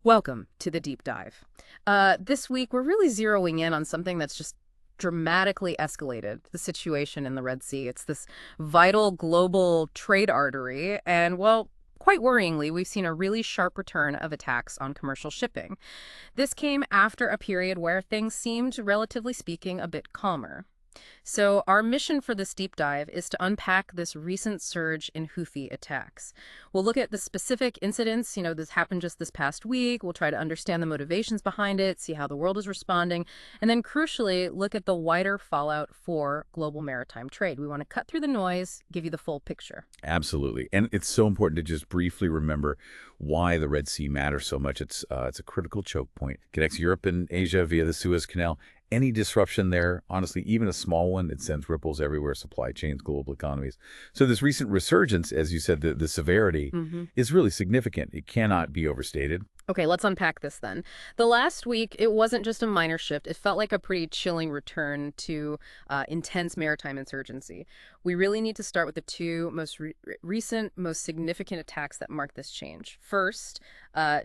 Welcome to the deep dive. This week, we're really zeroing in on something that's just dramatically escalated the situation in the Red Sea. It's this vital global trade artery, and well, quite worryingly, we've seen a really sharp return of attacks on commercial shipping. This came after a period where things seemed, relatively speaking, a bit calmer. So, our mission for this deep dive is to unpack this recent surge in Houthi attacks. We'll look at the specific incidents, this happened just this past week. We'll try to understand the motivations behind it, see how the world is responding, and then crucially, look at the wider fallout for global maritime trade. We want to cut through the noise, give you the full picture. Absolutely. And it's so important to just briefly remember why the Red Sea matters so much. It's a critical choke point. It connects Europe and Asia via the Suez Canal. Any disruption there, honestly, even a small one, it sends ripples everywhere, supply chains, global economies. So this recent resurgence, as you said, the severity is really significant. It cannot be overstated. Okay, let's unpack this then. The last week, it wasn't just a minor shift. It felt like a pretty chilling return to intense maritime insurgency. We really need to start with the two most recent, most significant attacks that marked this change. First,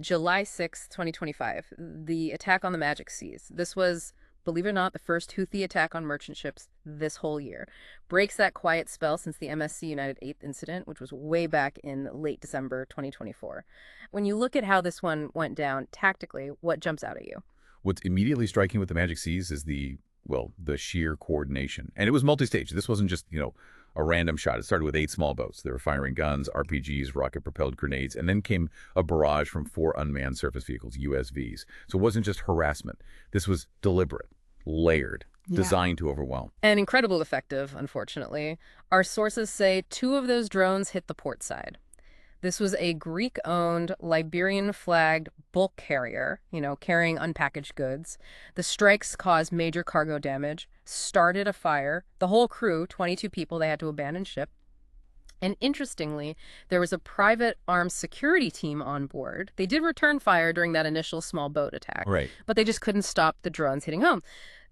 July 6th, 2025, the attack on the Magic Seas. This was, believe it or not, the first Houthi attack on merchant ships this whole year. Breaks that quiet spell since the MSC United 8th incident, which was way back in late December 2024. When you look at how this one went down tactically, what jumps out at you? What's immediately striking with the Magic Seas is the sheer coordination. And it was multi-stage. This wasn't just, a random shot. It started with 8 small boats. They were firing guns, RPGs, rocket-propelled grenades, and then came a barrage from 4 unmanned surface vehicles, USVs. So it wasn't just harassment. This was deliberate, layered, designed to overwhelm. And incredibly effective, unfortunately. Our sources say 2 of those drones hit the port side. This was a Greek-owned, Liberian-flagged bulk carrier, carrying unpackaged goods. The strikes caused major cargo damage, started a fire. The whole crew, 22 people, they had to abandon ship. And interestingly, there was a private armed security team on board. They did return fire during that initial small boat attack, Right. but they just couldn't stop the drones hitting home.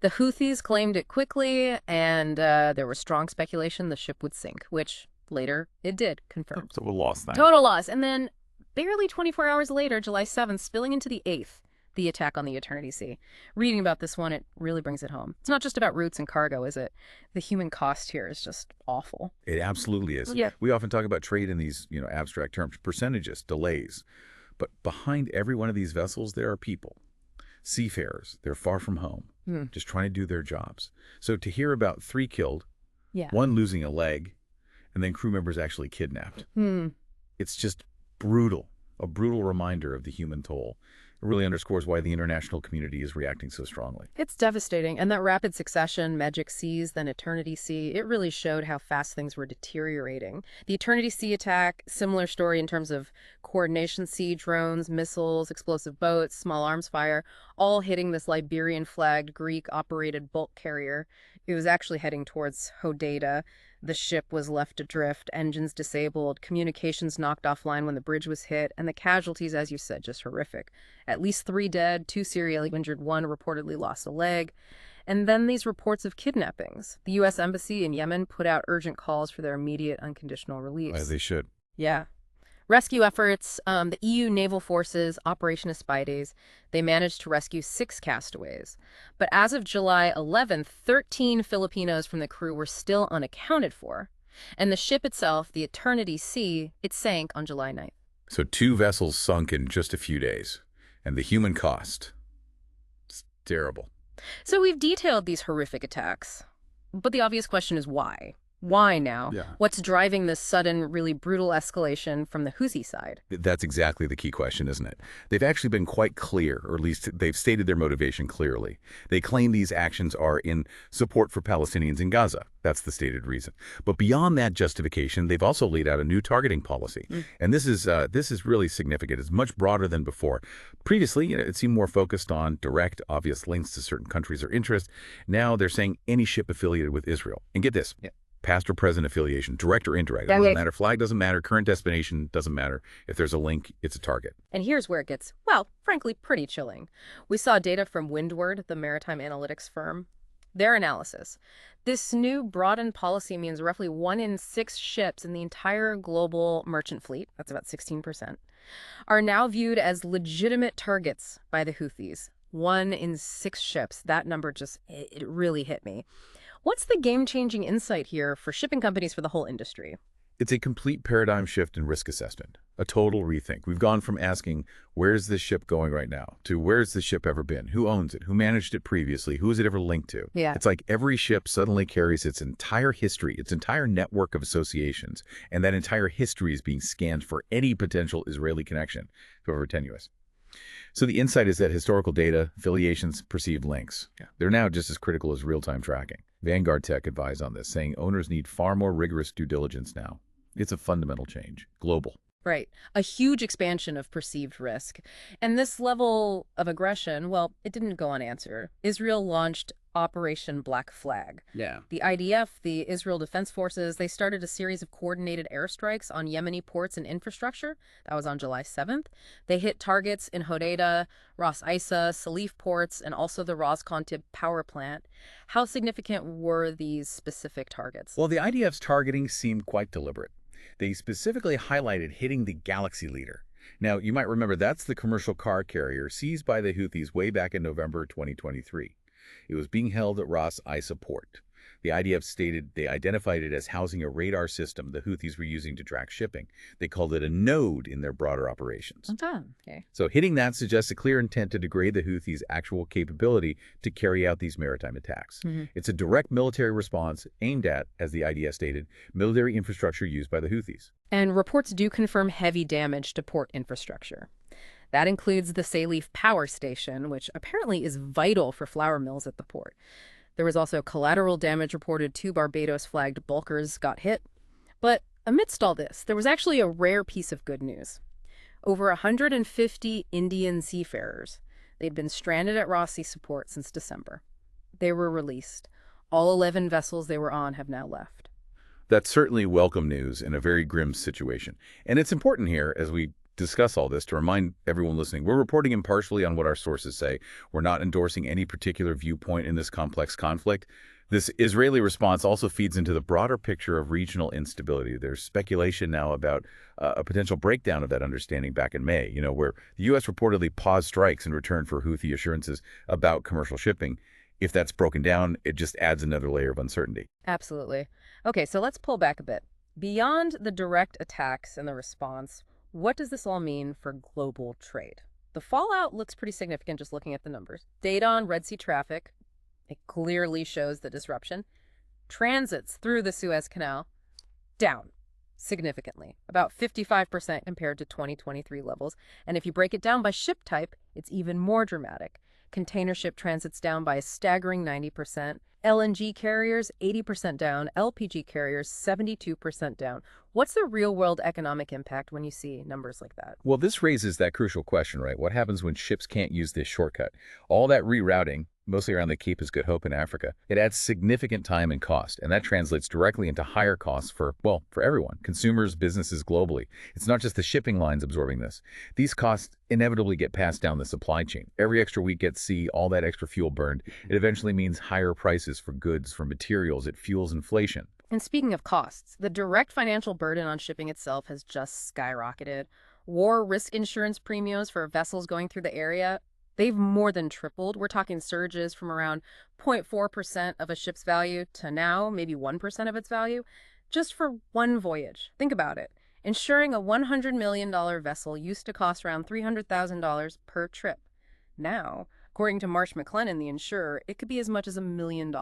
The Houthis claimed it quickly, and there was strong speculation the ship would sink, which later it did, confirmed. So we lost that. Total loss. And then barely 24 hours later, July 7th, spilling into the 8th, the attack on the Eternity Sea. Reading about this one, it really brings it home. It's not just about routes and cargo, is it? The human cost here is just awful. It absolutely is. Yeah. We often talk about trade in these, abstract terms, percentages, delays. But behind every one of these vessels, there are people, seafarers. They're far from home, just trying to do their jobs. So to hear about 3 killed, Yeah. 1 losing a leg, and then crew members actually kidnapped. It's just brutal, a brutal reminder of the human toll. It really underscores why the international community is reacting so strongly. It's devastating. And that rapid succession, Magic Seas, then Eternity Sea, it really showed how fast things were deteriorating. The Eternity Sea attack, similar story in terms of coordination, sea drones, missiles, explosive boats, small arms fire, all hitting this Liberian-flagged, Greek-operated bulk carrier. It was actually heading towards Hodeidah. The ship was left adrift, engines disabled, communications knocked offline when the bridge was hit, and the casualties, as you said, just horrific. At least 3 dead, 2 seriously injured, 1 reportedly lost a leg. And then these reports of kidnappings. The U.S. Embassy in Yemen put out urgent calls for their immediate unconditional release. As they should. Yeah. Rescue efforts, the EU naval forces, Operation Aspides, they managed to rescue 6 castaways. But as of July 11th, 13 Filipinos from the crew were still unaccounted for. And the ship itself, the Eternity Sea, it sank on July 9th. So 2 vessels sunk in just a few days. And the human cost, it's terrible. So we've detailed these horrific attacks. But the obvious question is why? Why now? Yeah. What's driving this sudden, really brutal escalation from the Houthi side? That's exactly the key question, isn't it? They've actually been quite clear, or at least they've stated their motivation clearly. They claim these actions are in support for Palestinians in Gaza. That's the stated reason. But beyond that justification, they've also laid out a new targeting policy. And this is really significant. It's much broader than before. Previously, it seemed more focused on direct, obvious links to certain countries or interests. Now they're saying any ship affiliated with Israel. And get this. Yeah. Past or present affiliation, direct or indirect. It doesn't matter. Flag doesn't matter. Current destination doesn't matter. If there's a link, it's a target. And here's where it gets, well, frankly, pretty chilling. We saw data from Windward, the maritime analytics firm. Their analysis. This new broadened policy means roughly 1 in 6 ships in the entire global merchant fleet, that's about 16%, are now viewed as legitimate targets by the Houthis. 1 in 6 ships. That number just, it really hit me. What's the game-changing insight here for shipping companies for the whole industry? It's a complete paradigm shift in risk assessment, a total rethink. We've gone from asking, where's this ship going right now, to where's the ship ever been? Who owns it? Who managed it previously? Who is it ever linked to? Yeah. It's like every ship suddenly carries its entire history, its entire network of associations, and that entire history is being scanned for any potential Israeli connection, however tenuous. So the insight is that historical data, affiliations, perceived links, they're now just as critical as real-time tracking. Vanguard Tech advised on this, saying owners need far more rigorous due diligence now. It's a fundamental change, global. Right. A huge expansion of perceived risk. And this level of aggression, well, it didn't go unanswered. Israel launched Operation Black Flag. Yeah. The IDF, the Israel Defense Forces, they started a series of coordinated airstrikes on Yemeni ports and infrastructure. That was on July 7th. They hit targets in Hodeidah, Ras Isa, Salif ports, and also the Ras Kontib power plant. How significant were these specific targets? Well, the IDF's targeting seemed quite deliberate. They specifically highlighted hitting the Galaxy Leader. Now, you might remember that's the commercial car carrier seized by the Houthis way back in November 2023. It was being held at Ras Isa port. The IDF stated they identified it as housing a radar system the Houthis were using to track shipping. They called it a node in their broader operations. Okay. So hitting that suggests a clear intent to degrade the Houthis' actual capability to carry out these maritime attacks. It's a direct military response aimed at, as the IDF stated, military infrastructure used by the Houthis. And reports do confirm heavy damage to port infrastructure. That includes the Salif power station, which apparently is vital for flour mills at the port. There was also collateral damage reported. 2 Barbados-flagged bulkers got hit. But amidst all this, there was actually a rare piece of good news. Over 150 Indian seafarers. They'd been stranded at Ras Isa port since December. They were released. All 11 vessels they were on have now left. That's certainly welcome news in a very grim situation. And it's important here, as we discuss all this, to remind everyone listening, we're reporting impartially on what our sources say. We're not endorsing any particular viewpoint in this complex conflict. This Israeli response also feeds into the broader picture of regional instability. There's speculation now about a potential breakdown of that understanding back in May, where the U.S. reportedly paused strikes in return for Houthi assurances about commercial shipping. If that's broken down, it just adds another layer of uncertainty. Absolutely. Okay, so let's pull back a bit. Beyond the direct attacks and the response, what does this all mean for global trade? The fallout looks pretty significant just looking at the numbers. Data on Red Sea traffic, it clearly shows the disruption. Transits through the Suez Canal, down significantly, about 55% compared to 2023 levels. And if you break it down by ship type, it's even more dramatic. Container ship transits down by a staggering 90%. LNG carriers, 80% down. LPG carriers, 72% down. What's the real-world economic impact when you see numbers like that? Well, this raises that crucial question, right? What happens when ships can't use this shortcut? All that rerouting, mostly around the Cape of Good Hope in Africa, it adds significant time and cost, and that translates directly into higher costs for everyone, consumers, businesses globally. It's not just the shipping lines absorbing this. These costs inevitably get passed down the supply chain. Every extra week at sea, all that extra fuel burned, it eventually means higher prices for goods, for materials. It fuels inflation. And speaking of costs, the direct financial burden on shipping itself has just skyrocketed. War risk insurance premiums for vessels going through the area, they've more than tripled. We're talking surges from around 0.4% of a ship's value to now maybe 1% of its value, just for one voyage. Think about it. Insuring a $100 million vessel used to cost around $300,000 per trip. Now, according to Marsh McLennan, the insurer, it could be as much as $1 million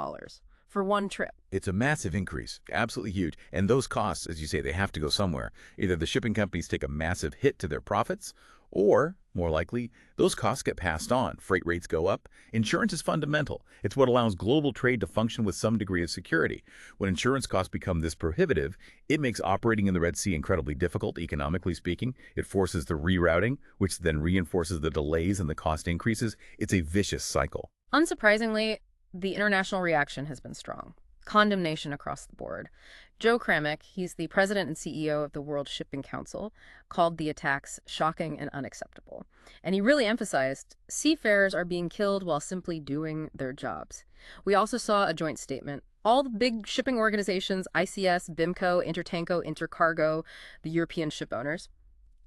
for one trip. It's a massive increase, absolutely huge. And those costs, as you say, they have to go somewhere. Either the shipping companies take a massive hit to their profits, or, more likely, those costs get passed on. Freight rates go up. Insurance is fundamental. It's what allows global trade to function with some degree of security. When insurance costs become this prohibitive, it makes operating in the Red Sea incredibly difficult, economically speaking. It forces the rerouting, which then reinforces the delays and the cost increases. It's a vicious cycle. Unsurprisingly, the international reaction has been strong. Condemnation across the board. Joe Kramick, he's the president and CEO of the World Shipping Council, called the attacks shocking and unacceptable. And he really emphasized seafarers are being killed while simply doing their jobs. We also saw a joint statement. All the big shipping organizations, ICS, BIMCO, Intertanko, Intercargo, the European ship owners,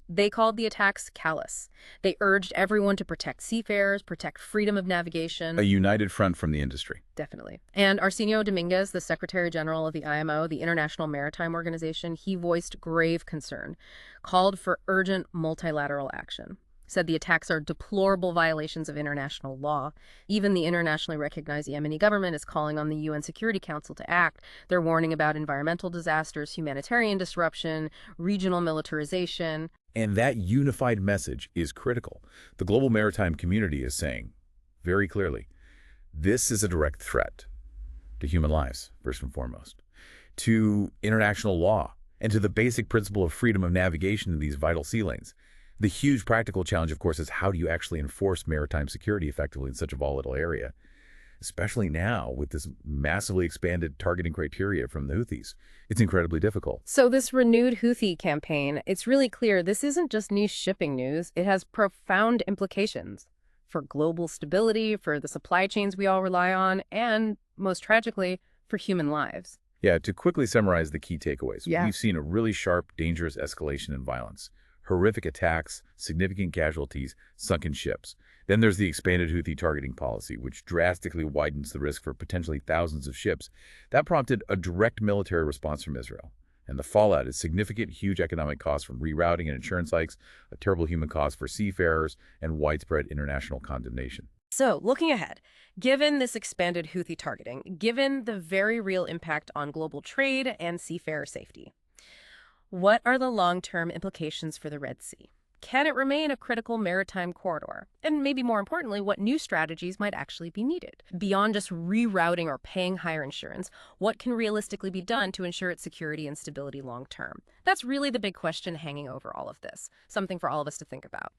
they called the attacks callous. They urged everyone to protect seafarers, protect freedom of navigation. A united front from the industry. Definitely. And Arsenio Dominguez, the Secretary General of the IMO, the International Maritime Organization, he voiced grave concern, called for urgent multilateral action. Said the attacks are deplorable violations of international law. Even the internationally recognized Yemeni government is calling on the UN Security Council to act. They're warning about environmental disasters, humanitarian disruption, regional militarization. And that unified message is critical. The global maritime community is saying, very clearly, this is a direct threat to human lives, first and foremost, to international law, and to the basic principle of freedom of navigation in these vital sea lanes. The huge practical challenge, of course, is how do you actually enforce maritime security effectively in such a volatile area, especially now with this massively expanded targeting criteria from the Houthis. It's incredibly difficult. So this renewed Houthi campaign, it's really clear this isn't just niche shipping news. It has profound implications for global stability, for the supply chains we all rely on, and, most tragically, for human lives. Yeah, to quickly summarize the key takeaways, Yeah. we've seen a really sharp, dangerous escalation in violence. Horrific attacks, significant casualties, sunken ships. Then there's the expanded Houthi targeting policy, which drastically widens the risk for potentially thousands of ships. That prompted a direct military response from Israel. And the fallout is significant, huge economic costs from rerouting and insurance hikes, a terrible human cost for seafarers, and widespread international condemnation. So, looking ahead, given this expanded Houthi targeting, given the very real impact on global trade and seafarer safety, what are the long-term implications for the Red Sea? Can it remain a critical maritime corridor? And maybe more importantly, what new strategies might actually be needed? Beyond just rerouting or paying higher insurance, what can realistically be done to ensure its security and stability long-term? That's really the big question hanging over all of this, something for all of us to think about.